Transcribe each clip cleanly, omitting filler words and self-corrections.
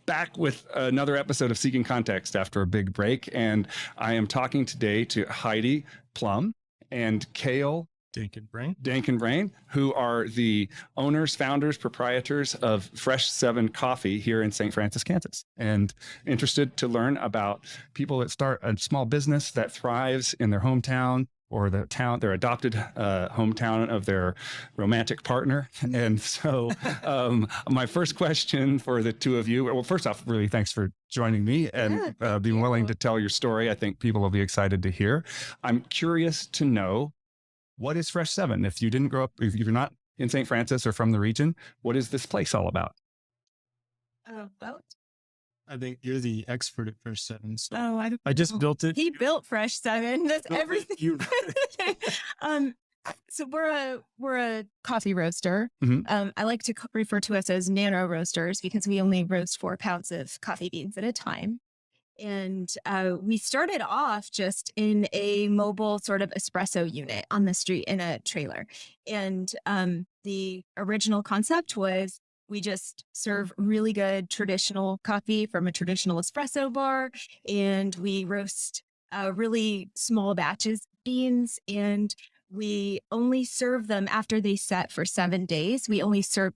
back with another episode of Seeking Context after a big break. And I am talking today to Heidi, Plumb, and Kale, Danenkbring, who are the owners, founders, proprietors of Fresh 7 Coffee here in St. Francis, Kansas, and interested to learn about people that start a small business that thrives in their hometown or the town, their adopted hometown of their romantic partner. And so my first question for the two of you, well, first off, really thanks for joining me and being willing to tell your story. I think people will be excited to hear. I'm curious to know, what is Fresh 7? If you didn't grow up, if you're not in St. Francis or from the region, what is this place all about? I think you're the expert at Fresh 7. So I just built it. He built Fresh 7. That's everything. So we're a coffee roaster. Mm-hmm. I like to refer to us as nano roasters because we only roast 4 pounds of coffee beans at a time. And we started off just in a mobile sort of espresso unit on the street in a trailer. And the original concept was we just serve really good traditional coffee from a traditional espresso bar. And we roast really small batches of beans. And we only serve them after they set for 7 days. We only serve,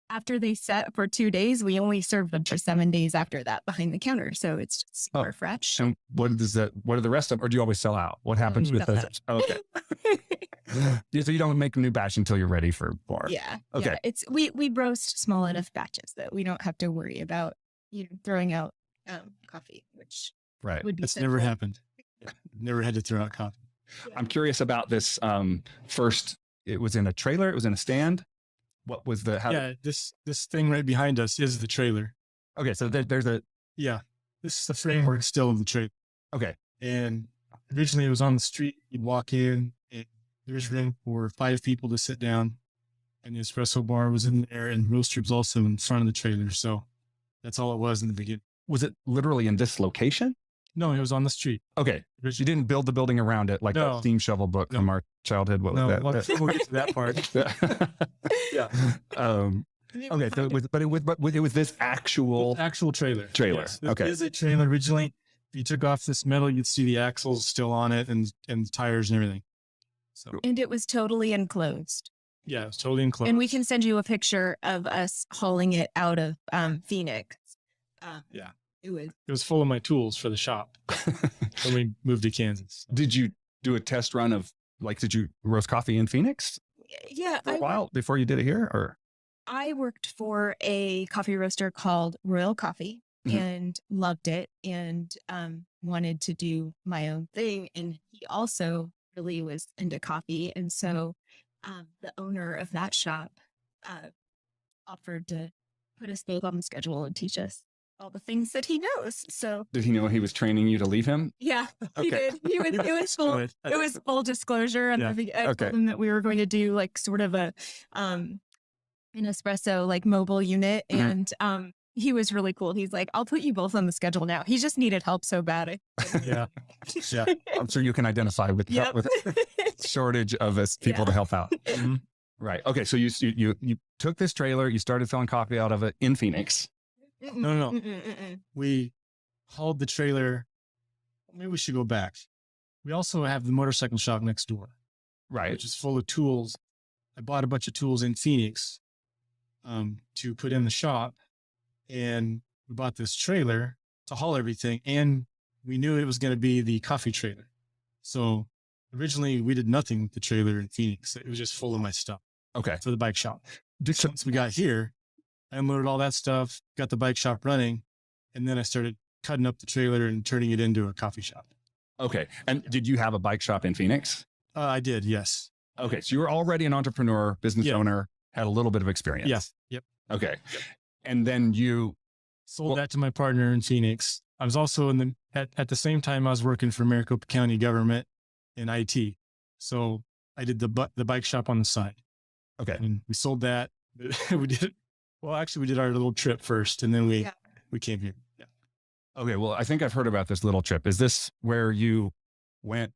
after they set for 2 days, we only serve them for 7 days after that behind the counter. So it's just super fresh. And what are the rest of them? Or do you always sell out? What happens with those? Okay. So you don't make a new batch until you're ready for bar. Yeah. Okay. Yeah. We roast small enough batches that we don't have to worry about throwing out coffee, which would be That's simple. never happened. Never had to throw out coffee. Yeah. I'm curious about this. First, it was in a trailer. It was in a stand. What was this thing right behind us is the trailer. Okay. So there's a, this is the framework still of the trailer. okay. And originally it was on the street. You'd walk in and there's room for 5 people to sit down, and the espresso bar was in there and roaster was also in front of the trailer. So that's all it was in the beginning. Was it literally in this location? No, it was on the street. Okay. You didn't build the building around it like that steam shovel book from our childhood. What was that? We'll get to that part. Yeah. Okay. So it was this actual trailer. Yes, It is a trailer originally. If you took off this metal, you'd see the axles still on it and the tires and everything. So And it was totally enclosed. yeah, it was totally enclosed. And we can send you a picture of us hauling it out of Phoenix. It was full of my tools for the shop when we moved to Kansas. Did you do a test run of did you roast coffee in Phoenix Yeah. for a while before you did it here, or? I worked for a coffee roaster called Royal Coffee and loved it and wanted to do my own thing. And he also really was into coffee. And so the owner of that shop offered to put us both on the schedule and teach us all the things that he knows. So Did he know he was training you to leave him? yeah, he Okay. did. It was full disclosure. And I told him that we were going to do sort of an espresso mobile unit. And he was really cool. He's like, I'll put you both on the schedule now. He just needed help so bad. Yeah. I'm sure you can identify with with shortage of us people to help out. Mhm. Right. Okay. So you took this trailer, you started selling coffee out of it in Phoenix. No. We hauled the trailer. Maybe we should go back. We also have the motorcycle shop next door, Right. which is full of tools. I bought a bunch of tools in Phoenix to put in the shop, and we bought this trailer to haul everything, and we knew it was going to be the coffee trailer. So originally we did nothing with the trailer in Phoenix. It was just full of my stuff Okay. for the bike shop. Once we got here, I unloaded all that stuff, got the bike shop running, and then I started cutting up the trailer and turning it into a coffee shop. Okay. And did you have a bike shop in Phoenix? I did, yes. Okay. So you were already an entrepreneur, business owner, had a little bit of experience. Yes. Yep. Okay. And then you sold that to my partner in Phoenix. I was also at the same time I was working for Maricopa County government in IT. So I did the bike shop on the side. Okay. And we sold that. We did our little trip first, and then we came here. Yeah. Okay. Well, I think I've heard about this little trip. Is this where you went,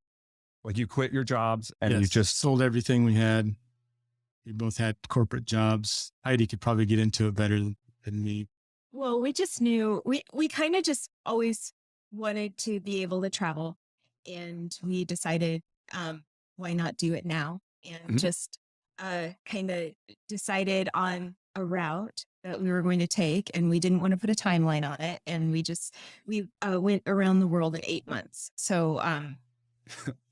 you quit your jobs and you just sold everything we had? We both had corporate jobs. Heidi could probably get into it better than me. Well, we just knew we kind of just always wanted to be able to travel, and we decided why not do it now, and Mhm. just kind of decided on a route that we were going to take, and we didn't want to put a timeline on it, and we went around the world in 8 months. So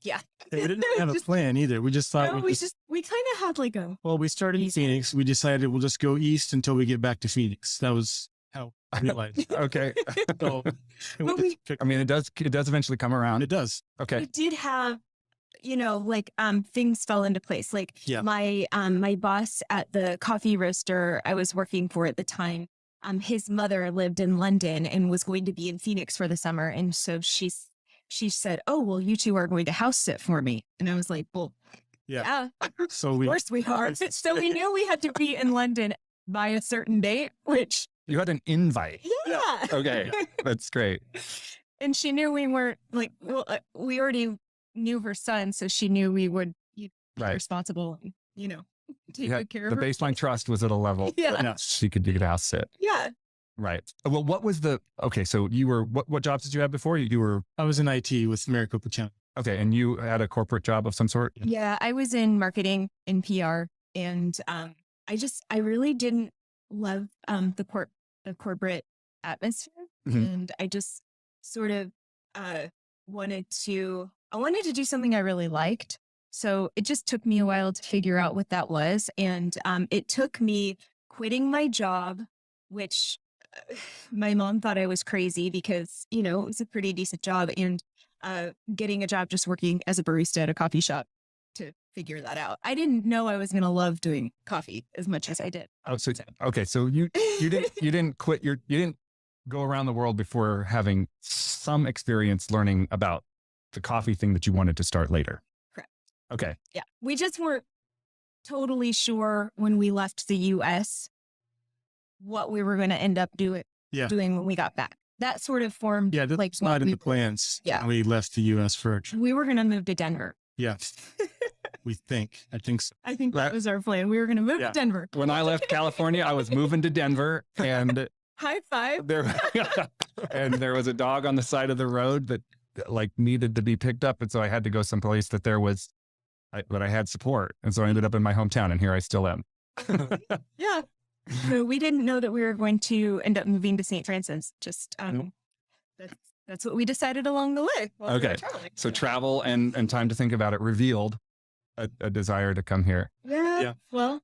yeah, We didn't have a Just- plan either. We just thought no, we kind of had like a well, we started in Easy. Phoenix. We decided we'll just go east until we get back to Phoenix. That was how I realized. Okay. So But we- I mean, it does eventually come around. it does. Okay. we did have, like things fell into place. Like Yeah. my boss at the coffee roaster I was working for at the time, his mother lived in London and was going to be in Phoenix for the summer, and so she said, "Oh, well, you two are going to house sit for me," and I was like, "Well, Yeah. yeah, So of we course we are." So we knew we had to be in London by a certain date, which You had an invite. yeah. Okay. That's great. And she knew we weren't like, well, we already knew her son, so she knew we would be Right. responsible and, take Yeah, good care the of her. baseline trust was at a level Yeah. Yeah. she could do the house sit. Yeah. Right. Well, what was okay. So you were, what jobs did you have before? You were, I was in IT with Maricopa County. okay. And you had a corporate job of some sort? Yeah. I was in marketing and PR, and I really didn't love the corporate atmosphere. Mhm. And I just sort of wanted to do something I really liked. So it just took me a while to figure out what that was. And it took me quitting my job, which my mom thought I was crazy because, it was a pretty decent job, and getting a job just working as a barista at a coffee shop to figure that out. I didn't know I was going to love doing coffee as much as I did. Oh, so, okay. So you didn't quit you didn't go around the world before having some experience learning about the coffee thing that you wanted to start later. Correct. Okay. Yeah. We just weren't totally sure when we left the US what we were going to end up doing when we got back. That sort of formed Yeah, that's like not in we the plans. Yeah. when we left the U.S. for We were going to move to Denver. yeah. I think so. I think that was our plan. We were going to move Yeah. to Denver. When I left California, I was moving to Denver, and High five. there was a dog on the side of the road that like needed to be picked up, and so I had to go someplace that that I had support, and so I ended up in my hometown, and here I still am. Yeah. So we didn't know that we were going to end up moving to St. Francis. Just Nope. that's what we decided along the way. while we were Okay. traveling. So travel and time to think about it revealed a desire to come here. Yeah. Well,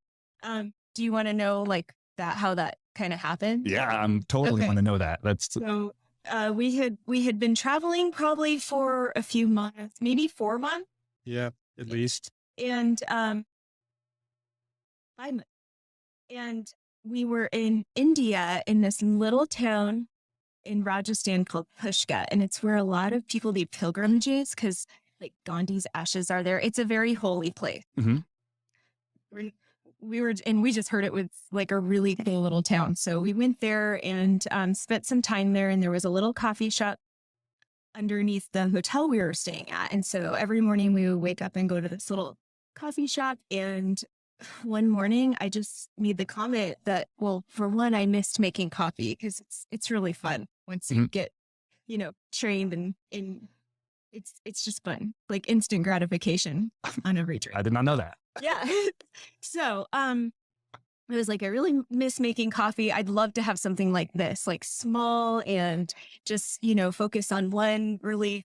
do you want to know like how that kind of happened? Yeah, I'm totally Okay. want to know that. That's So we had been traveling probably for a few months, maybe 4 months, Yeah, at least. and 5 months. And we were in India in this little town in Rajasthan called Pushka, and it's where a lot of people do pilgrimages because like Gandhi's ashes are there. It's a very holy place. Mhm. We just heard it was like a really cool little town. So we went there and spent some time there, and there was a little coffee shop underneath the hotel we were staying at. And so every morning we would wake up and go to this little coffee shop. And one morning I just made the comment that, well, for one, I missed making coffee because it's really fun once you get, trained and it's just fun, like instant gratification on every drink. I did not know that. Yeah. So, it was like, I really miss making coffee. I'd love to have something like this, like small and just, focus on one really,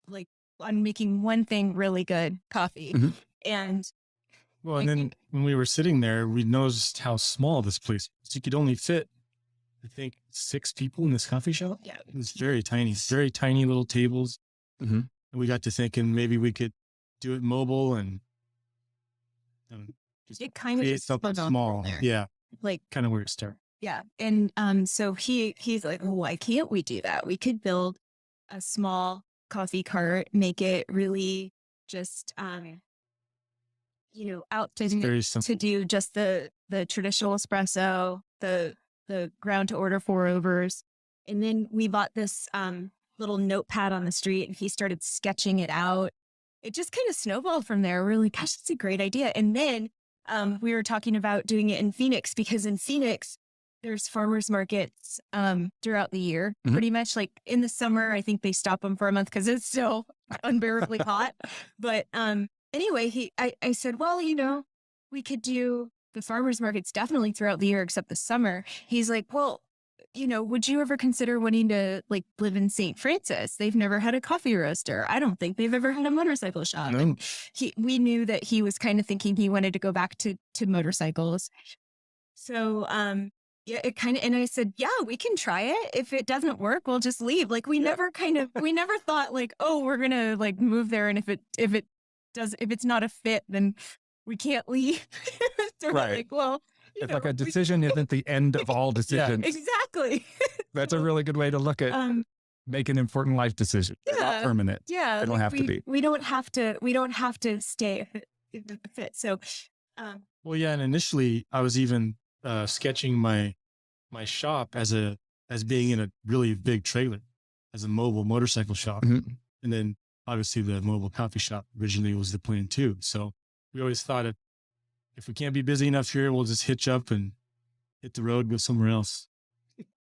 like on making one thing really good coffee. Mhm. And Well, and then when we were sitting there, we noticed how small this place was. You could only fit, I think, 6 people in this coffee shop. yeah, It was very tiny little tables. Mhm. And we got to thinking maybe we could do it mobile and just it kind of create just something spun off small. from there. Yeah, Like, kind of where it started. yeah. And so he's like, well, why can't we do that? We could build a small coffee cart, make it really just, out It's very simple. to do just the traditional espresso, the ground to order pour overs. And then we bought this little notepad on the street, and he started sketching it out. It just kind of snowballed from there. We're like, gosh, that's a great idea. And then we were talking about doing it in Phoenix, because in Phoenix, there's farmers markets throughout the year, Mhm. pretty much. Like in the summer, I think they stop them for a month because it's so unbearably hot. But anyway, I said, well, we could do the farmers markets definitely throughout the year except the summer. He's like, well, would you ever consider wanting to like live in St. Francis? They've never had a coffee roaster. I don't think they've ever had a motorcycle shop. No. And we knew that he was kind of thinking he wanted to go back to motorcycles. So, yeah, and I said, yeah, we can try it. If it doesn't work, we'll just leave. Like we never thought like, oh, we're going to like move there. And if it's not a fit, then we can't leave. So we're Right. like, well, It's like a decision isn't the end of all decisions. exactly. That's a really good way to look at make an important life decision. They're not Yeah. permanent. Yeah. They don't have to be. We don't have to stay if it doesn't fit. So, Well, yeah. And initially I was even sketching my shop as being in a really big trailer, as a mobile motorcycle shop. Mhm. And then obviously the mobile coffee shop originally was the plan too. So we always thought if we can't be busy enough here, we'll just hitch up and hit the road, go somewhere else.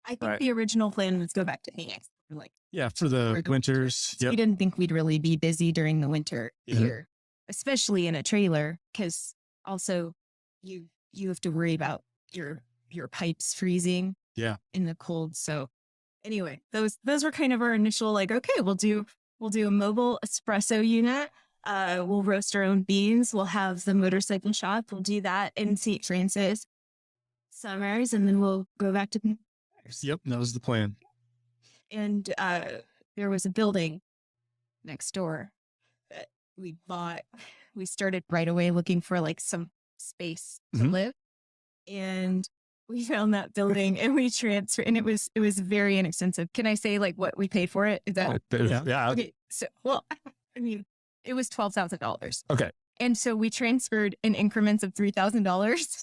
I think Right. the original plan was go back to Phoenix. Like Yeah. For the winters. we Yep. didn't think we'd really be busy during the winter Yeah. here, especially in a trailer, because also you have to worry about your pipes freezing. Yeah. In the cold. So anyway, those were kind of our initial like, okay, we'll do a mobile espresso unit. We'll roast our own beans. We'll have the motorcycle shop. We'll do that in St. Francis summers, and then we'll go back to. Yep. That was the plan. And there was a building next door that we bought. We started right away looking for like some space to Mhm. live, and we found that building and we transferred. And it was very inexpensive. Can I say like what we paid for it? Is that Yeah. okay? So I mean, it was $12,000. Okay. And so we transferred in increments of $3,000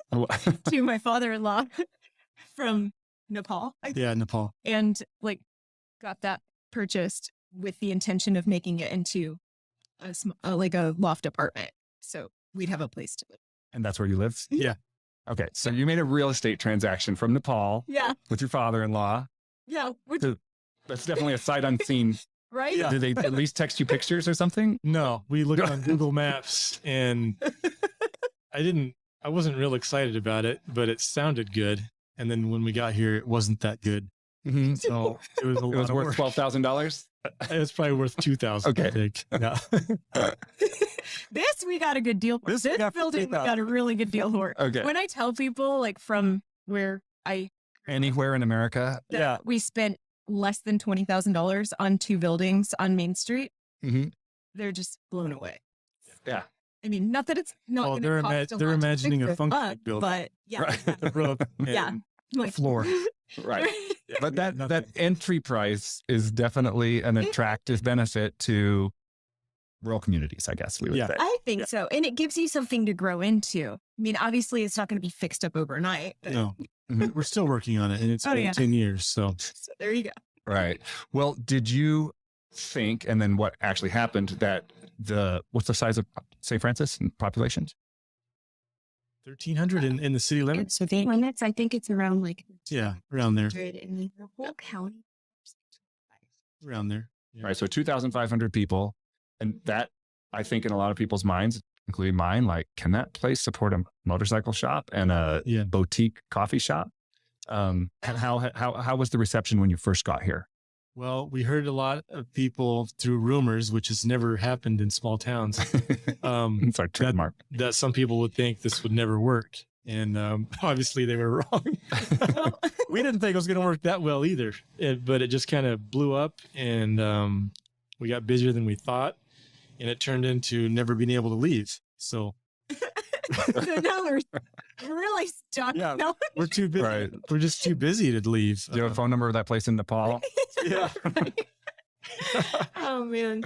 to my father-in-law from Nepal. Yeah. Nepal. And like got that purchased with the intention of making it into like a loft apartment. So we'd have a place to live. And that's where you live? Yeah. Okay. So you made a real estate transaction from Nepal Yeah. with your father-in-law. Yeah. That's definitely a sight unseen. Right? Yeah. Did they at least text you pictures or something? No, we looked on Google Maps and I wasn't real excited about it, but it sounded good. And then when we got here, it wasn't that good. Mm-hmm. So it was a It lot was of worth work. $12,000. It was probably worth 2,000. Okay. I think. Yeah. This we got a good deal for. This This we got building we 50,000. got a really good deal for. Okay. When I tell people like from where Anywhere in America. Yeah. we spent less than $20,000 on 2 buildings on Main Street, Mm-hmm. they're just blown away. Yeah. I mean, not that it's not. Well, gonna they're cost a they're lot to imagining fix a it funky up, building. but yeah, Right. The roof yeah, and like, floor. Right. But that Nothing. entry price is definitely an attractive benefit to rural communities, I guess we would Yeah. say. I think so, and it gives you something to grow into. I mean, obviously, it's not going to be fixed up overnight. But, No, Mhm. we're still working on it, and it's Oh, been yeah. 10 years. So so there you go. Right. Well, did you think, and then what actually happened, that what's the size of St. Francis in population? 1,300 in the city limits. So limits, I think it's around like Yeah, around there. 100 in the whole county. Around there. Yeah. Right. So 2,500 people. And that, I think, in a lot of people's minds, including mine, like, can that place support a motorcycle shop and a Yeah. boutique coffee shop? And how was the reception when you first got here? Well, we heard a lot of people through rumors, which has never happened in small towns, It's our trademark. that some people would think this would never work. And obviously they were wrong. We didn't think it was going to work that well either, but it just kind of blew up, and we got busier than we thought, and it turned into never being able to leave. So So now we're really stuck. Yeah. No. we're too busy. Right. We're just too busy to leave. Do you have a phone number of that place in Nepal? Yeah. Oh man.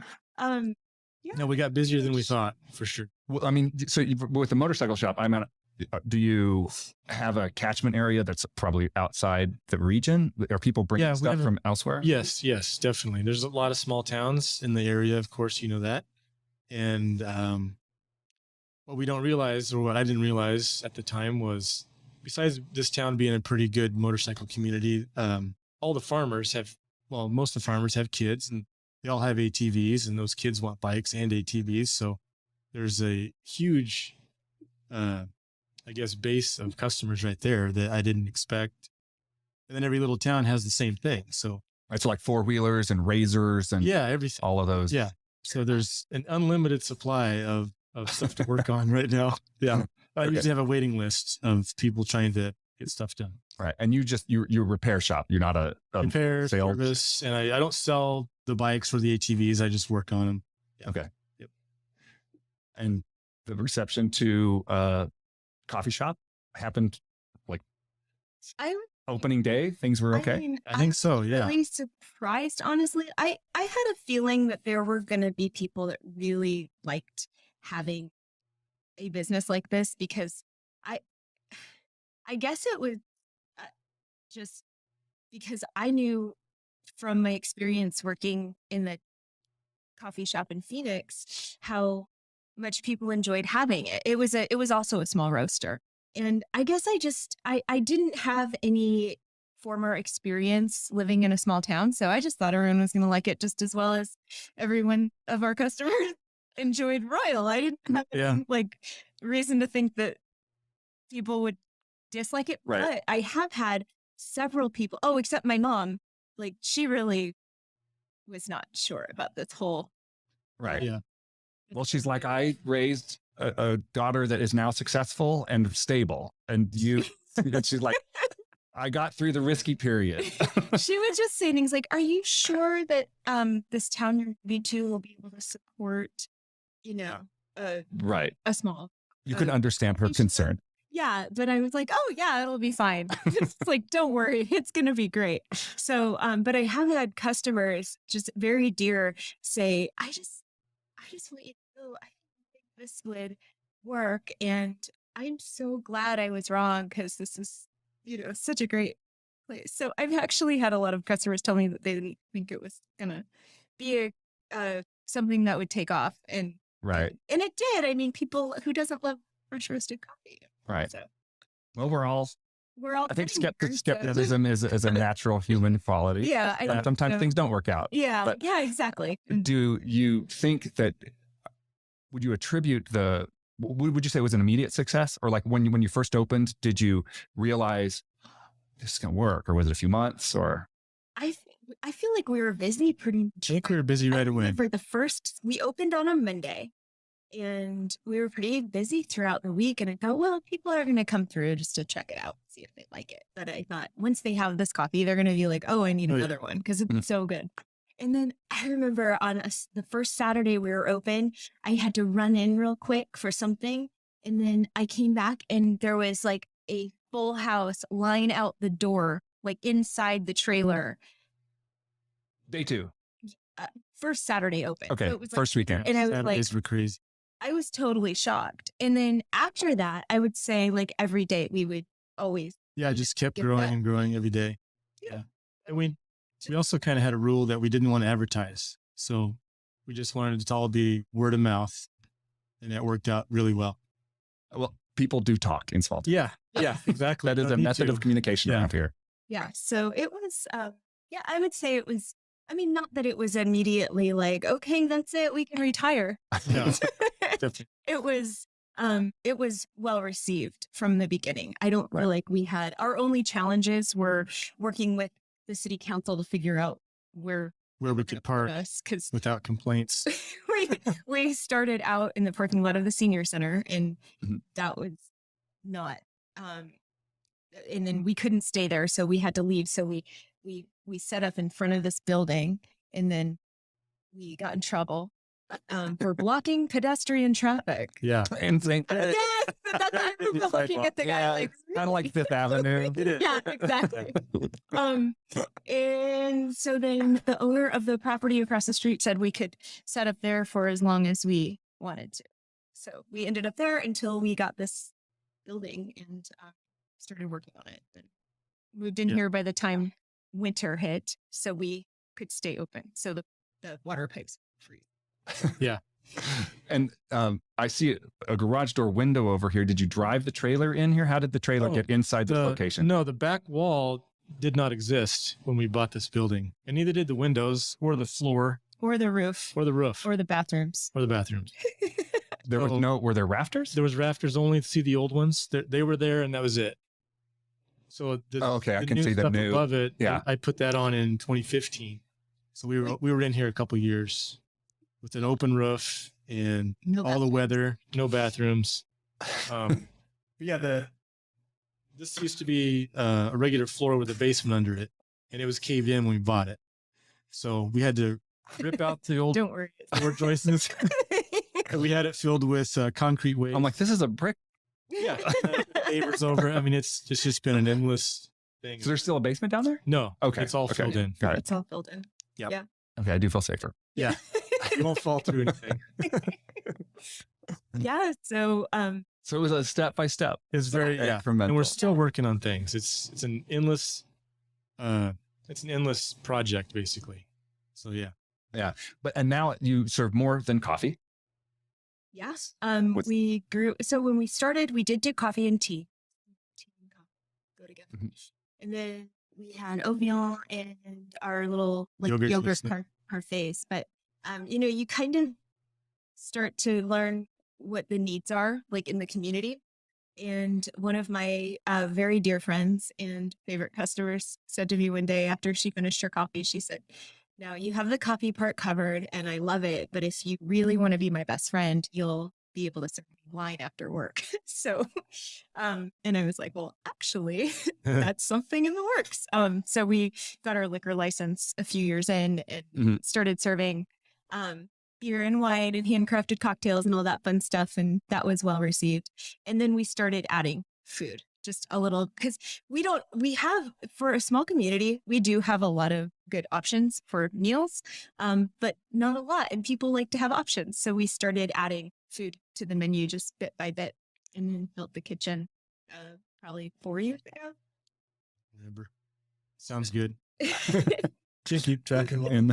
No, we got busier than we thought, for sure. Well, I mean, so with the motorcycle shop, I mean, do you have a catchment area that's probably outside the region? Are people bringing Yeah, we stuff have from elsewhere? Yes, definitely. There's a lot of small towns in the area, of course, you know that. And what we don't realize, or what I didn't realize at the time, was besides this town being a pretty good motorcycle community, all the farmers most of the farmers have kids, and they all have ATVs, and those kids want bikes and ATVs. So there's a huge, I guess, base of customers right there that I didn't expect. And then every little town has the same thing. So Right. So like 4-wheelers and razors and everything. all of those. Yeah. So there's an unlimited supply of stuff to work on right now. Yeah. I usually have a waiting list of people trying to get stuff done. Right. And you're a repair shop. You're not a Repair, sales service, and I don't sell the bikes or the ATVs. I just work on them. Yeah. Okay. Yep. And the reception to coffee shop happened like opening day. Things were okay. I mean, I think so. Yeah. Really surprised, honestly. I had a feeling that there were going to be people that really liked having a business like this, because I guess it was just because I knew from my experience working in the coffee shop in Phoenix how much people enjoyed having it. It was also a small roaster. And I guess I didn't have any former experience living in a small town. So I just thought everyone was going to like it just as well as everyone of our customers enjoyed Royal. I didn't have any, reason to think that people would dislike it. Right. But I have had several people, except my mom, she really was not sure about this whole. Right. Yeah. Well, she's like, I raised a daughter that is now successful and stable. And she's like, I got through the risky period. She would just say things like, are you sure that this town you're moving to will be able to support, Right. a small. You could understand her concern. Yeah. But I was like, oh yeah, it'll be fine. It's like, don't worry, it's going to be great. So, but I have had customers just very dear say, I just want you to know, I think this would work. And I'm so glad I was wrong, because this is, such a great place. So I've actually had a lot of customers tell me that they didn't think it was going to be something that would take off. And Right. And it did. I mean, people who doesn't love fresh roasted coffee. Right. So Well, we're all I think getting there, skepticism is a natural human quality. Yeah. Sometimes things don't work out. Yeah. But Yeah, exactly. do you think that, would you attribute would you say it was an immediate success? Or like when you first opened, did you realize this is going to work? Or was it a few months? Or I feel like we were busy pretty much. I think we were busy right away. For we opened on a Monday, and we were pretty busy throughout the week. And I thought, well, people are going to come through just to check it out, see if they like it. But I thought once they have this coffee, they're going to be like, oh, I need another one, because it's so good. And then I remember on the first Saturday we were open, I had to run in real quick for something. And then I came back and there was like a full house line out the door, like inside the trailer. Day 2? First Saturday open. Okay, So it was first weekend. And I was Saturdays were crazy. I was totally shocked. And then after that, I would say like every day we would always. Yeah, just kept Get growing that. and growing every day. Yeah. And we also kind of had a rule that we didn't want to advertise. So we just wanted it to all be word of mouth. And that worked out really well. Well, people do talk in small towns. Yeah, exactly. That is a method of communication around here. Yeah. So it was, I would say it was, not that it was immediately like, okay, that's it, we can retire. Yeah, definitely. It was well received from the beginning. I don't feel like we had, our only challenges were working with the city council to figure out where we could park us, because without complaints. we started out in the parking lot of the senior center, and Mhm. that was not, and then we couldn't stay there, so we had to leave. So we set up in front of this building, and then we got in trouble for blocking pedestrian traffic. Yeah. And saying, Yes, that's what we were looking at the guy like, kind of like Fifth Avenue. yeah, exactly. And so then the owner of the property across the street said we could set up there for as long as we wanted to. So we ended up there until we got this building and started working on it. And moved in here by the time winter hit, so we could stay open. So the water pipes freeze. Yeah. And I see a garage door window over here. Did you drive the trailer in here? How did the trailer get inside this location? No, the back wall did not exist when we bought this building, and neither did the windows or the floor Or the roof. or the roof Or the bathrooms. or the bathrooms. There was were there rafters? There was rafters only to see the old ones. They were there, and that was it. So I can see the stuff new above it. Yeah. I put that on in 2015. So we were in here a couple years with an open roof and all the weather, no bathrooms. This used to be a regular floor with a basement under it, and it was caved in when we bought it. So we had to rip out the old Don't worry. floor joists. And we had it filled with concrete waste. I'm like, this is a brick. Yeah, neighbors over. I mean, it's just been an endless thing. So there's still a basement down there? No. Okay. It's all filled in. Got it. It's all filled in. Yep. Yeah. Okay, I do feel safer. Yeah. You won't fall through anything. Yeah. So So it was a step by step. It's very incremental. and we're still working on things. It's an endless project basically. So yeah. And now you serve more than coffee. yes. We grew. So when we started, we did do coffee and tea. Tea and coffee go together. Mhm. And then we had oatmeal and our little Yogurt yogurt snacks. parfaits. But you kind of start to learn what the needs are like in the community. And one of my very dear friends and favorite customers said to me one day after she finished her coffee, she said, "Now you have the coffee part covered and I love it. But if you really want to be my best friend, you'll be able to serve me wine after work." So, and I was like, well, actually, that's something in the works. So we got our liquor license a few years in and started serving beer and wine and handcrafted cocktails and all that fun stuff. And that was well received. And then we started adding food, just a little, because for a small community, we do have a lot of good options for meals, but not a lot. And people like to have options. So we started adding food to the menu just bit by bit and then built the kitchen probably 4 years ago. Remember. Sounds good. Just keep tracking.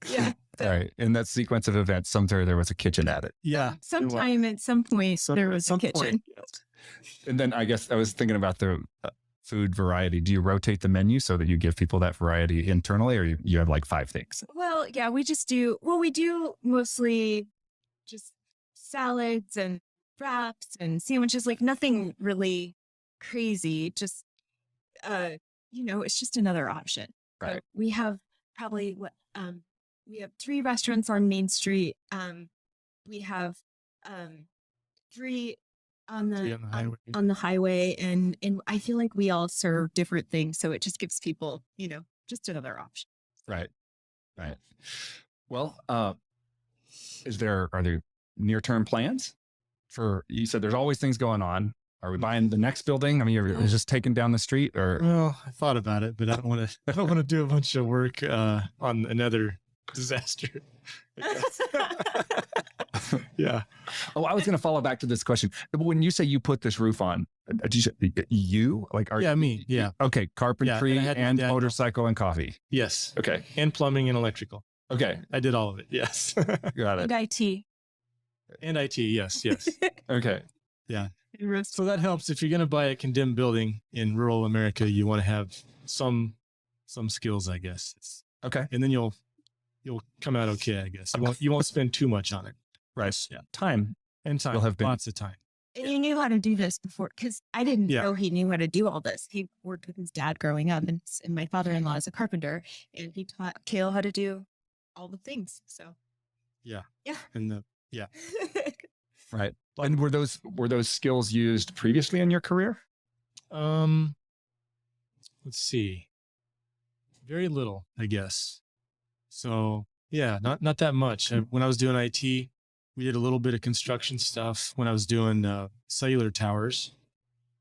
Yeah. All right. In that sequence of events, somewhere there was a kitchen added. Yeah. Sometime at some point there was a kitchen. And then I guess I was thinking about the food variety. Do you rotate the menu so that you give people that variety internally, or you have like 5 things? Well, yeah, we do mostly just salads and wraps and sandwiches, like nothing really crazy. Just, it's just another option. Right. But we have probably we have 3 restaurants on Main Street. We have 3 on the highway, and I feel like we all serve different things, so it just gives people, just another option. Right. Well, are there near-term plans you said there's always things going on. Are we buying the next building? I mean, you're just taking down the street, or? Well, I thought about it, but I don't want to do a bunch of work on another disaster. Yeah. Oh, I was going to follow back to this question. When you say you put this roof on, did you say you? Like, me. Yeah. Okay. Carpentry Yeah, and motorcycle and coffee. Yes. Okay. And plumbing and electrical. Okay. I did all of it. Yes. Got it. And IT. And IT. Yes. Okay. Yeah. So that helps. If you're going to buy a condemned building in rural America, you want to have some skills, I guess. Okay. And then you'll come out okay, I guess. You won't spend too much on it. Right. Yeah. Time. You'll have lots of time. And he knew how to do this before, because I didn't know he knew how to do all this. He worked with his dad growing up, and my father-in-law is a carpenter, and he taught Kale how to do all the things. So. Yeah. Yeah. And Right. And were those skills used previously in your career? Let's see. Very little, I guess. So yeah, not that much. When I was doing IT, we did a little bit of construction stuff when I was doing cellular towers,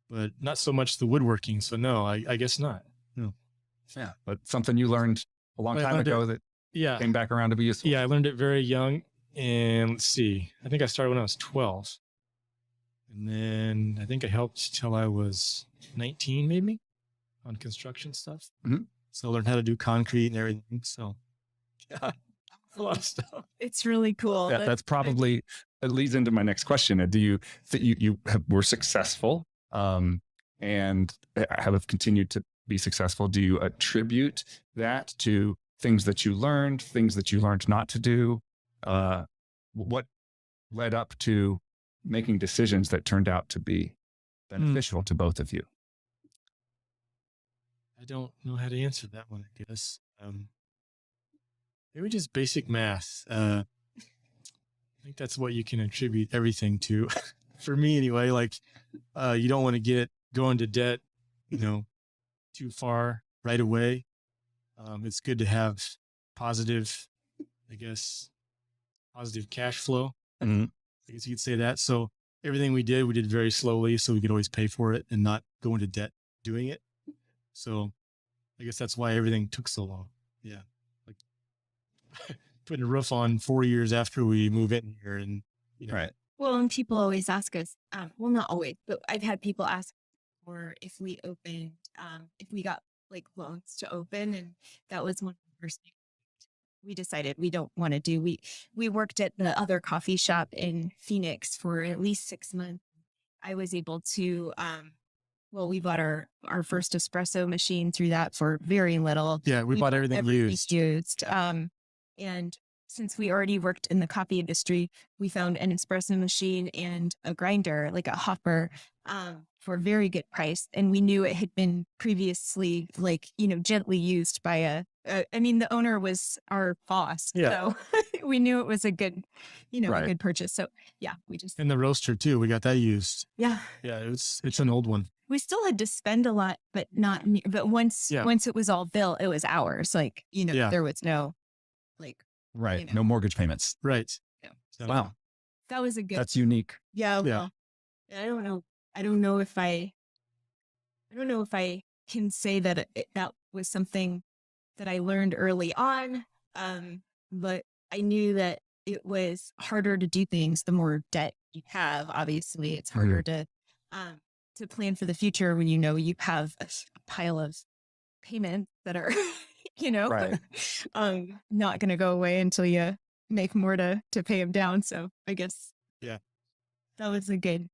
but not so much the woodworking. So no, I guess not. No. Yeah. But something you learned a long time ago that came back around to be useful. Yeah, I learned it very young. And let's see, I think I started when I was 12. And then I think I helped till I was 19, maybe, on construction stuff. Mm-hmm. So I learned how to do concrete and everything. So, yeah. a lot of stuff. It's really cool. Yeah, that's probably, it leads into my next question. Do you think were successful and have continued to be successful? Do you attribute that to things that you learned not to do? What led up to making decisions that turned out to be beneficial to both of you? I don't know how to answer that one, I guess. Maybe just basic math. I think that's what you can attribute everything to. For me anyway, like you don't want to go into debt, too far right away. It's good to have positive cash flow. Mm-hmm. I guess you could say that. So everything we did very slowly so we could always pay for it and not go into debt doing it. So I guess that's why everything took so long. Yeah. Like putting a roof on 4 years after we move in here and, Right. Well, and people always ask us, well, not always, but I've had people ask or if we opened, if we got like loans to open. And that was one of the first things we decided we don't want to do. We worked at the other coffee shop in Phoenix for at least 6 months. I was able to, we bought our first espresso machine through that for very little. Yeah, we bought everything used. And since we already worked in the coffee industry, we found an espresso machine and a grinder, like a hopper, for a very good price. And we knew it had been previously, gently used by the owner was our boss. Yeah. So we knew it was a good, Right. a good purchase. So yeah, and the roaster too. We got that used. Yeah. Yeah. It's an old one. We still had to spend a lot, but once it was all built, it was ours. There was no Right. No mortgage payments. Right. Yeah. So, Wow. That was a good. That's unique. Yeah. Yeah. Well, I don't know if I can say that that was something that I learned early on. But I knew that it was harder to do things the more debt you have. Obviously, it's harder to plan for the future when you have a pile of payments that are Right. not going to go away until you make more to pay them down. So I guess that was a good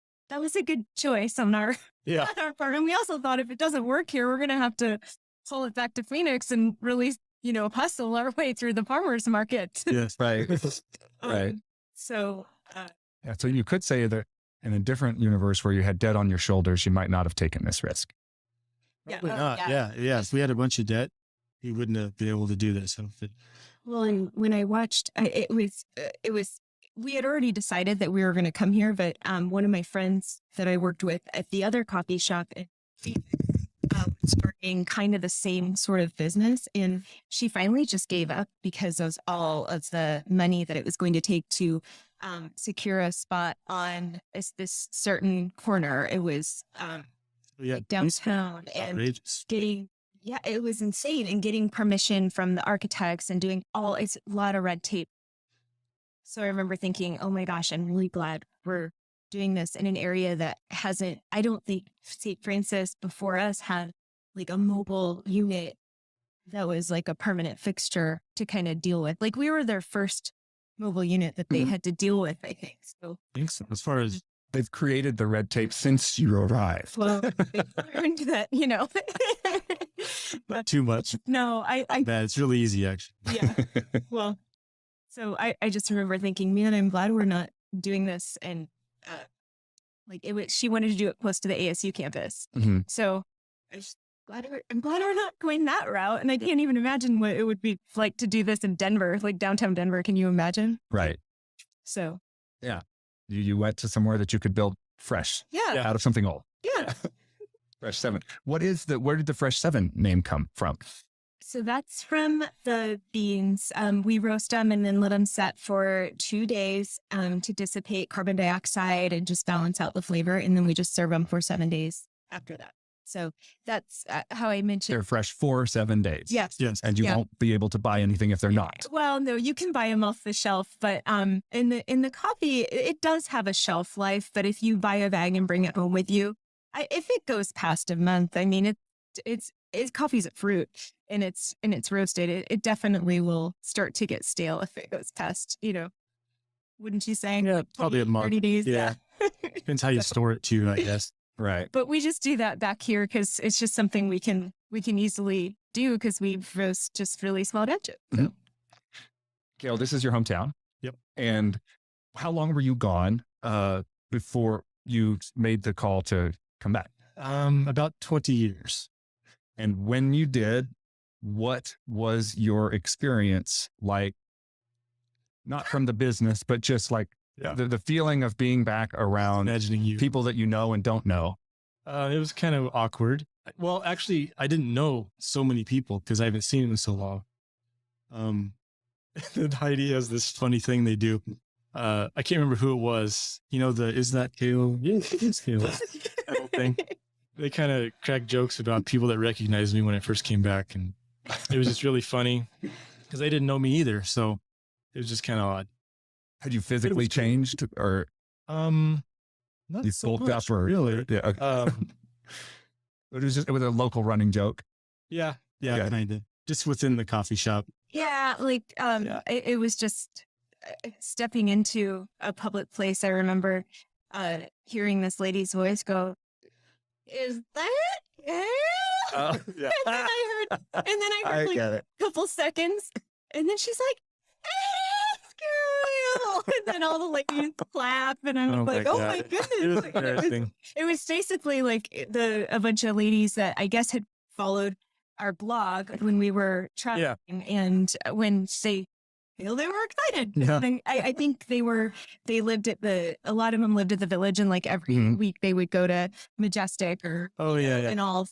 choice on our on our part. And we also thought if it doesn't work here, we're going to have to pull it back to Phoenix and really hustle our way through the farmers market. Yes. Right. Right. So So you could say that in a different universe where you had debt on your shoulders, you might not have taken this risk. Probably not. Yeah. If we had a bunch of debt, he wouldn't have been able to do this. Well, and when I watched, it was we had already decided that we were going to come here, but one of my friends that I worked with at the other coffee shop was starting kind of the same sort of business, and she finally just gave up because of all of the money that it was going to take to secure a spot on this certain corner. It was downtown and it was insane, and getting permission from the architects and doing it's a lot of red tape. So I remember thinking, oh my gosh, I'm really glad we're doing this in an area that I don't think St. Francis before us had like a mobile unit that was like a permanent fixture to kind of deal with. Like we were their first mobile unit that they had to deal with, I think. So as far as they've created the red tape since you arrived. Well, they learned that, not too much. No, Bad. It's really easy, actually. Yeah. Well, so I just remember thinking, man, I'm glad we're not doing this. And she wanted to do it close to the ASU campus. Mm-hmm. So I'm glad we're not going that route. And I can't even imagine what it would be like to do this in Denver, like downtown Denver. Can you imagine? Right. So. Yeah. You went to somewhere that you could build fresh. Yeah. Out of something old. Yeah. Fresh 7. Where did the Fresh 7 name come from? So that's from the beans. We roast them and then let them set for 2 days to dissipate carbon dioxide and just balance out the flavor. And then we just serve them for 7 days after that. So that's how I mentioned. They're fresh for 7 days. Yes. And you won't be able to buy anything if they're not. Well, no, you can buy them off the shelf, but in the coffee, it does have a shelf life. But if you buy a bag and bring it home with you, if it goes past a month, I mean, it's coffee's a fruit, and it's roasted, it definitely will start to get stale if it goes past, wouldn't you say? Yeah, Like probably a 20, month. 30 days. Yeah. Depends how you store it too, I guess. Right. But we just do that back here because it's just something we can easily do because we roast just really small batches. So. Kale, this is your hometown. Yep. And how long were you gone before you made the call to come back? About 20 years. And when you did, what was your experience like? Not from the business, but just like the feeling of being back around Imagining you. people that you know and don't know. It was kind of awkward. Well, actually, I didn't know so many people because I haven't seen them in so long. And Heidi has this funny thing they do. I can't remember who it was. Is that Kale? Yes, it is Kale. That whole thing. They kind of crack jokes about people that recognized me when I first came back. And it was just really funny because they didn't know me either. So it was just kind of odd. Had you physically changed or Not you so bulked much, up or really. Yeah. Okay. It was a local running joke. Yeah, Yeah. kind of. Just within the coffee shop. Yeah, like it was just stepping into a public place. I remember hearing this lady's voice go, "Is that Kale?" Yeah. And then I heard like get it. a couple seconds, and then she's like, "It's Kale!" And then all the ladies clap, and I'm like, "Oh my It goodness!" was Like, embarrassing. it was basically like a bunch of ladies that I guess had followed our blog when we were traveling, and when they feel they were excited. Yeah. And I think they lived at a lot of them lived at the village, and like every week they would go to Majestic or Oh, yeah. and all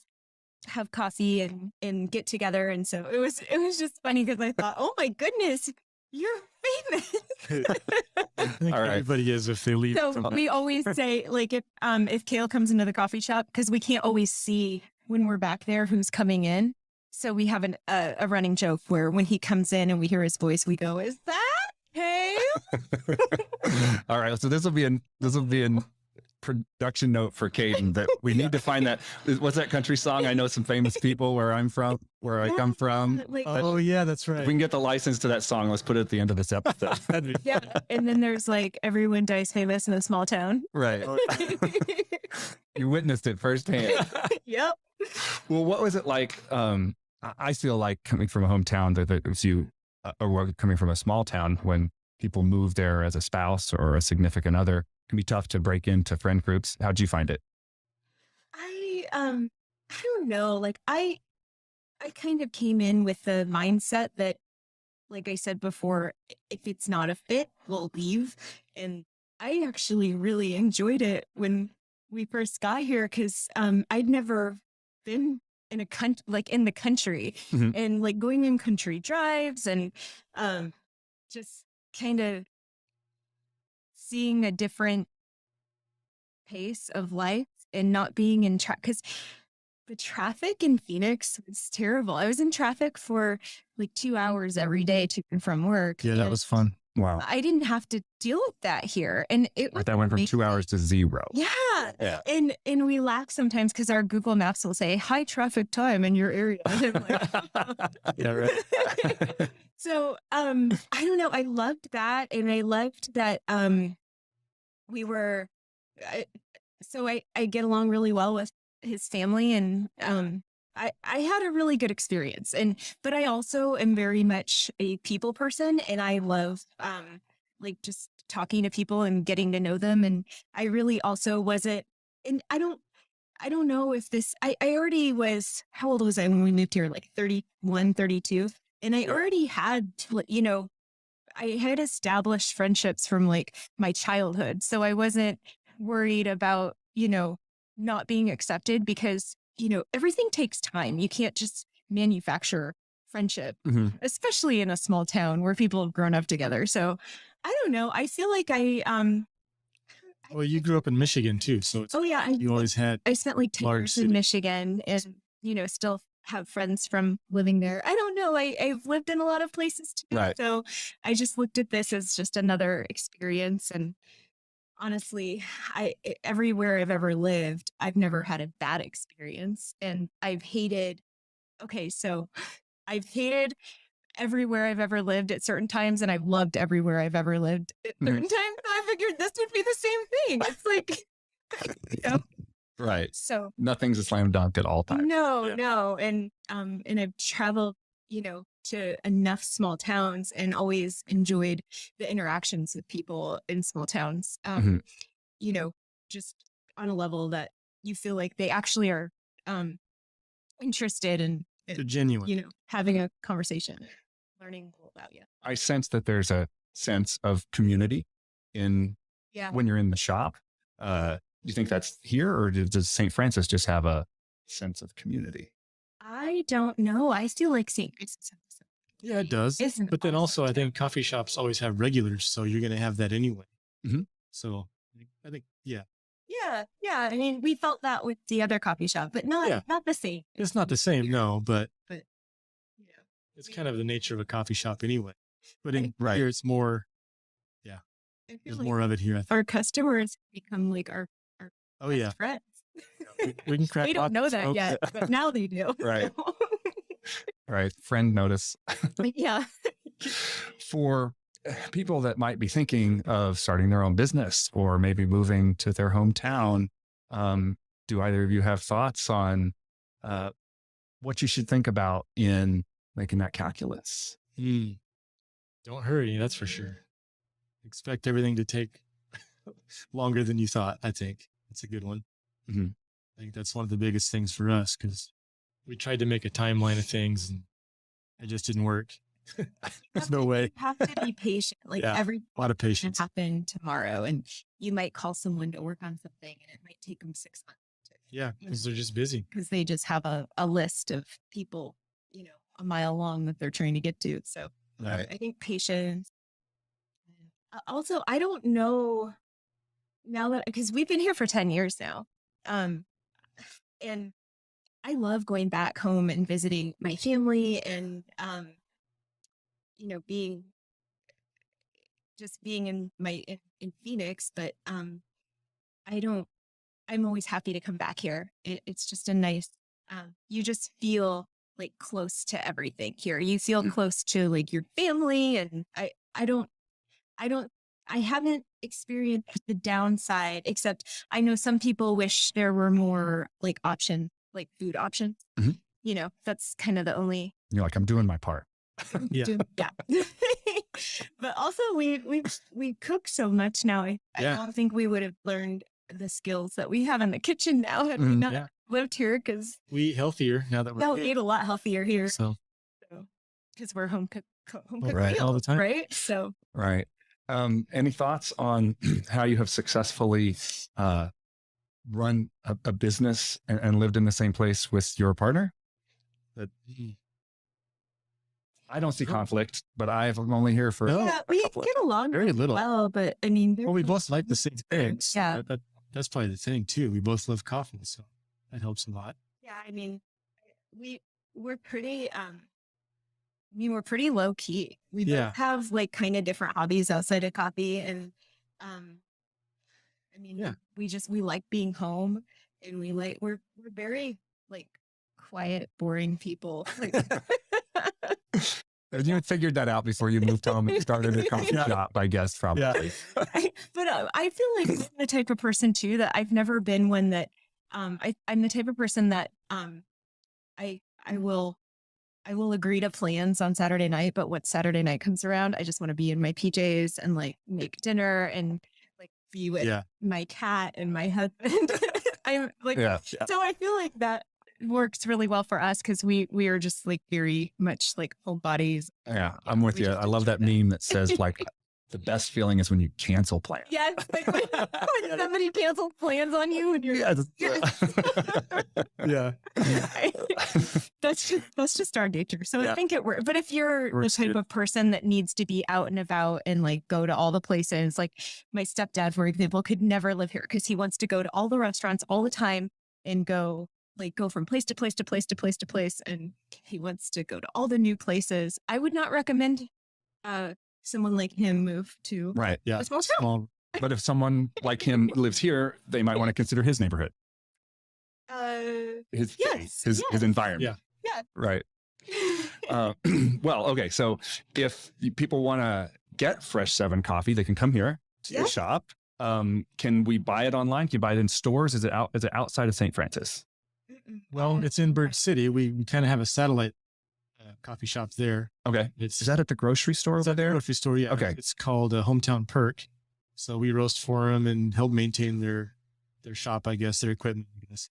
have coffee and get together. And so it was just funny because I thought, oh my goodness, you're famous. I think All right. everybody is if they leave. So from- we always say, like, if Kale comes into the coffee shop, because we can't always see when we're back there who's coming in. So we have a running joke where when he comes in and we hear his voice, we go, "Is that Kale?" All right. So this will be a production note for Caden that we need to find that. What's that country song? I know some famous people where I come from. Like, Oh, yeah, that's If right. we can get the license to that song, let's put it at the end of this episode. That'd be- yeah. And then there's like everyone dies famous in a small town. Right. You witnessed it firsthand. Yep. Well, what was it like? I feel like coming from a hometown that was you, or coming from a small town, when people move there as a spouse or a significant other, it can be tough to break into friend groups. How'd you find it? I don't know. Like I kind of came in with the mindset that, like I said before, if it's not a fit, we'll leave. And I actually really enjoyed it when we first got here because I'd never been in a in the country Mhm. and like going in country drives and just kind of seeing a different pace of life and not being in traffic because the traffic in Phoenix was terrible. I was in traffic for like 2 hours every day to and from work. Yeah, that and was fun. Wow. I didn't have to deal with that here. And it was That went from amazing. 2 hours to 0. Yeah. Yeah. And we laugh sometimes because our Google Maps will say high traffic time in your area. And I'm like, Yeah, right. so I don't know. I loved that. And I loved that we were I get along really well with his family and I had a really good experience but I also am very much a people person and I love like just talking to people and getting to know them. And I really also wasn't, and I don't know if this, I already was, how old was I when we moved here? Like 31, 32. And I already had, I had established friendships from like my childhood. So I wasn't worried about, not being accepted because, everything takes time. You can't just manufacture friendship, Mhm. especially in a small town where people have grown up together. So I don't know. I feel like Well, you grew up in Michigan too, so it's, oh yeah, you always had. I spent like 10 large years in city. Michigan and, still have friends from living there. I don't know. I've lived in a lot of places too. Right. So I just looked at this as just another experience. And honestly, everywhere I've ever lived, I've never had a bad experience. And I've hated, okay, so I've hated everywhere I've ever lived at certain times, and I've loved everywhere I've ever lived at certain times. And I figured this would be the same thing. It's like, Right. So nothing's a slam dunk at all times. No. And I've traveled, to enough small towns and always enjoyed the interactions with people in small towns. Just on a level that you feel like they actually are interested in, They're genuine. having a conversation, learning about you. I sense that there's a sense of community when you're in the shop. Do you think that's here, or does St. Francis just have a sense of community? I don't know. I still like St. Francis. Yeah, it does. But then also, I think coffee shops always have regulars, so you're going to have that anyway. Mm-hmm. So I think, Yeah. I mean, we felt that with the other coffee shop, but not the same. It's not the same, no, but it's kind of the nature of a coffee shop anyway. But here, it's more, there's more of it here. I think. Our customers become like our friends. We can crack. We don't know that yet, but now they do. Right. Right. Friend notice. Yeah. For people that might be thinking of starting their own business or maybe moving to their hometown, do either of you have thoughts on what you should think about in making that calculus? Don't hurry, that's for sure. Expect everything to take longer than you thought, I think. That's a good one. Mm-hmm. I think that's one of the biggest things for us, because we tried to make a timeline of things and it just didn't work. There's no way. You have to be patient. Like every a lot of patience. can happen tomorrow, and you might call someone to work on something and it might take them 6 months. Because they're just busy. Because they just have a list of people, a mile long that they're trying to get to. So I think patience. Also, I don't know now that, because we've been here for 10 years now. And I love going back home and visiting my family and, being in Phoenix, but, I'm always happy to come back here. It's just a nice, you just feel like close to everything here. You feel close to like your family, and I haven't experienced the downside, except I know some people wish there were more like food options. Mm-hmm. That's kind of the only. You're like, I'm doing my part. Yeah. But also we cook so much now. I don't think we would have learned the skills that we have in the kitchen now had we not lived here, because we eat healthier now that we're we eat a lot healthier here. So because we're home cooked right, meals, all the time. Right. So right. Any thoughts on how you have successfully run a business and lived in the same place with your partner? I don't see conflict, but I'm only here for we get along very little. well, but I mean, we both like the same things. Yeah, that's probably the thing too. We both love coffee, so that helps a lot. Yeah, I mean, we're pretty. We're pretty low key. We both have like kind of different hobbies outside of coffee, and we like being home, and we're very like quiet, boring people. Like, you had figured that out before you moved home and started a coffee shop, I guess, probably. Yeah. But I feel like I'm the type of person too that I've never been one that I'm the type of person that I will agree to plans on Saturday night, but once Saturday night comes around, I just want to be in my PJs and like make dinner and like be with my cat and my husband. I'm like, so I feel like that works really well for us, because we are just like very much like homebodies. Yeah, I'm with you. I love that meme that says like the best feeling is when you cancel plans. Yes, like when somebody cancels plans on you and you're that's just our nature. So I think it works. But if you're the type of person that needs to be out and about and like go to all the places, like my stepdad, for example, could never live here because he wants to go to all the restaurants all the time and go from place to place to place to place to place, and he wants to go to all the new places. I would not recommend someone like him move to a small town. But if someone like him lives here, they might want to consider his neighborhood. His environment. Yeah. Right. Well, okay. So if people want to get Fresh 7 coffee, they can come here to your shop. Can we buy it online? Can you buy it in stores? Is it outside of St. Francis? Well, it's in Bird City. We kind of have a satellite coffee shop there. Okay. Is that at the grocery store over there? Grocery store, yeah. Okay. It's called Hometown Perk. So we roast for them and help maintain their shop, I guess, their equipment, I guess.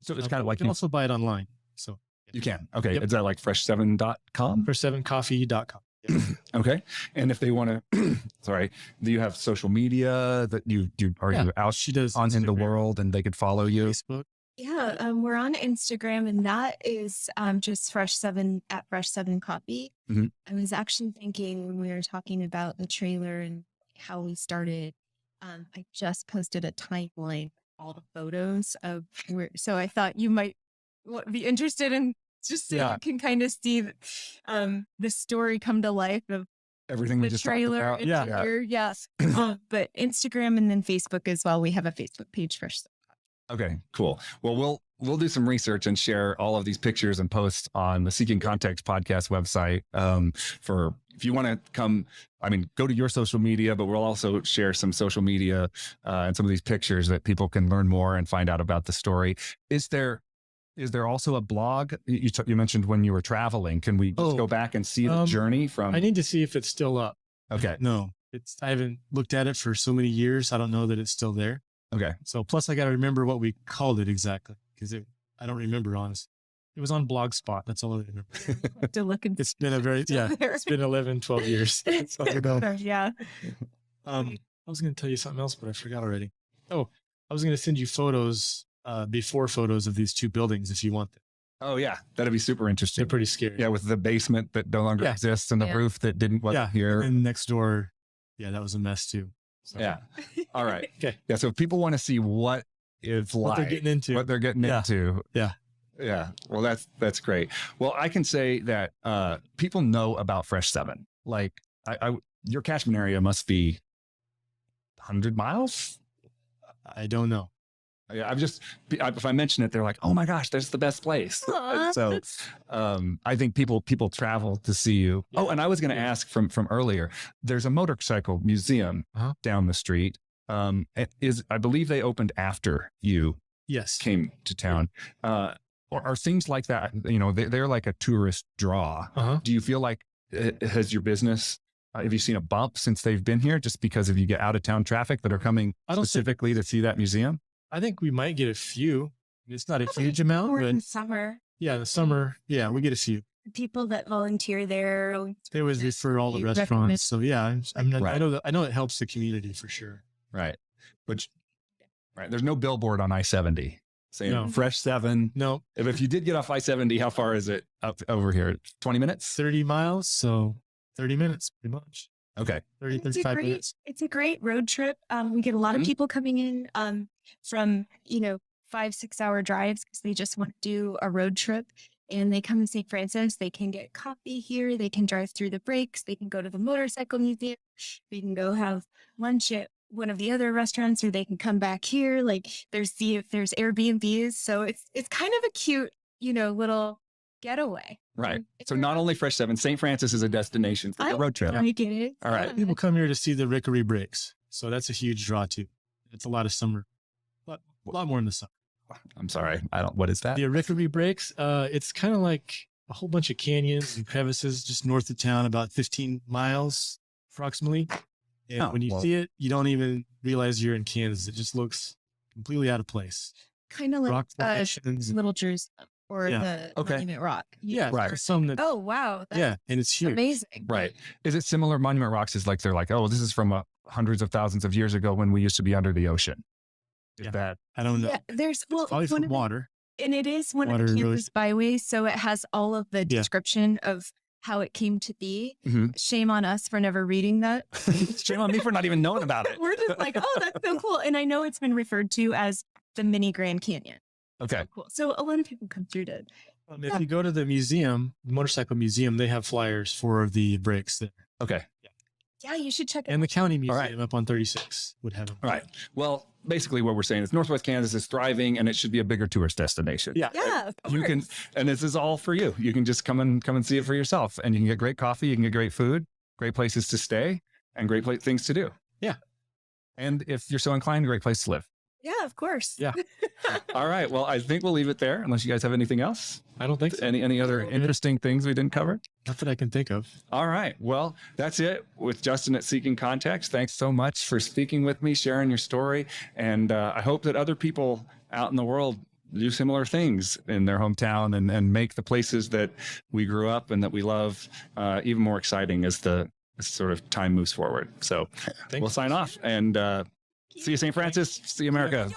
So it's kind of like you can also buy it online. So you can. Okay. Yep. Is that like fresh7.com? Fresh7coffee.com. Yep. Okay. And if they want to, sorry, do you have social media that you out She does in the Instagram, world and they could follow you? Facebook. Yeah, we're on Instagram, and that is just Fresh7 at Fresh7 Coffee. Mm-hmm. I was actually thinking when we were talking about the trailer and how we started, I just posted a timeline of all the photos of where. So I thought you might be interested in just so you can kind of see the story come to life of everything we the just trailer. talked about. Interior, yes. But Instagram and then Facebook as well. We have a Facebook page for. Okay, cool. Well, we'll do some research and share all of these pictures and posts on the Seeking Context podcast website. For if you want to come, go to your social media, but we'll also share some social media and some of these pictures that people can learn more and find out about the story. Is there also a blog? You mentioned when you were traveling. Can we just go back and see the journey from? I need to see if it's still up. Okay. No, I haven't looked at it for so many years. I don't know that it's still there. Okay. So plus I got to remember what we called it exactly because I don't remember, honestly. It was on Blogspot. That's all I remember. To look and It's been it's been 11, 12 years. So, yeah. I was going to tell you something else, but I forgot already. Oh, I was going to send you photos, before photos of these two buildings if you want them. Oh yeah, that'd be super interesting. They're pretty scary. Yeah, with the basement that no longer exists and the roof that wasn't here. And next door, that was a mess too. So. Yeah. All right. Okay. Yeah. So if people want to see what it's like, what they're getting into. Yeah. Yeah. Well, that's great. Well, I can say that people know about Fresh 7. Like your catchment area must be 100 miles. I don't know. Yeah, if I mention it, they're like, "Oh my gosh, that's the best place." So, I think people travel to see you. Yeah. Oh, and I was going to ask from earlier. There's a motorcycle museum down the street. I believe they opened after you came to town. Or are things like that? They're like a tourist draw. Do you feel like has your business? Have you seen a bump since they've been here? Just because if you get out of town traffic that are coming specifically to see that museum? I think we might get a few. It's not a huge amount, but in the summer. Yeah, the summer. Yeah, we get a few. People that volunteer there. They always refer all the restaurants. So yeah, I know it helps the community for sure. Right. There's no billboard on I-70 saying Fresh 7. No. If you did get off I-70, how far is it up over here? 20 minutes? 30 miles. So 30 minutes pretty much. Okay. 35 minutes. It's a great road trip. We get a lot of people coming in from 5-6 hour drives because they just want to do a road trip, and they come to St. Francis. They can get coffee here. They can drive through the breaks. They can go to the motorcycle museum. They can go have lunch at one of the other restaurants, or they can come back here. Like there's Airbnbs, so it's kind of a cute little getaway. Right. So not only Fresh 7, St. Francis is a destination for the road trip. I get it. All right. People come here to see the Rickory Breaks. So that's a huge draw too. It's a lot of summer, a lot more in the summer. I'm sorry. What is that? The Rickory Breaks. It's kind of like a whole bunch of canyons and crevices just north of town, about 15 miles approximately. And when you see it, you don't even realize you're in Kansas. It just looks completely out of place. Kind of like Little Jerusalem. Or the Monument Rock. Yeah, right. Oh, wow. And it's huge. Amazing. Right. Is it similar? Monument Rocks is like, they're like, oh, this is from hundreds of thousands of years ago when we used to be under the ocean. Is that? I don't know. Yeah, there's probably from water. And it is one of the campus byways. So it has all of the description of how it came to be. Mm-hmm. Shame on us for never reading that. Shame on me for not even knowing about it. We're just like, oh, that's so cool. And I know it's been referred to as the mini Grand Canyon. Okay. So cool. So a lot of people come through to. If you go to the museum, the motorcycle museum, they have flyers for the breaks there. Okay. Yeah, you should check it out. And the county museum up on 36 would have them. All right. Well, basically what we're saying is Northwest Kansas is thriving and it should be a bigger tourist destination. Yeah. Yeah, of course. You can, and this is all for you. You can just come and see it for yourself, and you can get great coffee, you can get great food, great places to stay, and great things to do. Yeah. And if you're so inclined, a great place to live. Yeah, of course. Yeah. All right. Well, I think we'll leave it there unless you guys have anything else. I don't think so. Any other interesting things we didn't cover? Not that I can think of. All right. Well, that's it with Justin at Seeking Context. Thanks so much for speaking with me, sharing your story. And I hope that other people out in the world do similar things in their hometown and make the places that we grew up and that we love even more exciting as the sort of time moves forward. So we'll sign off and see you, St. Francis. See you, America.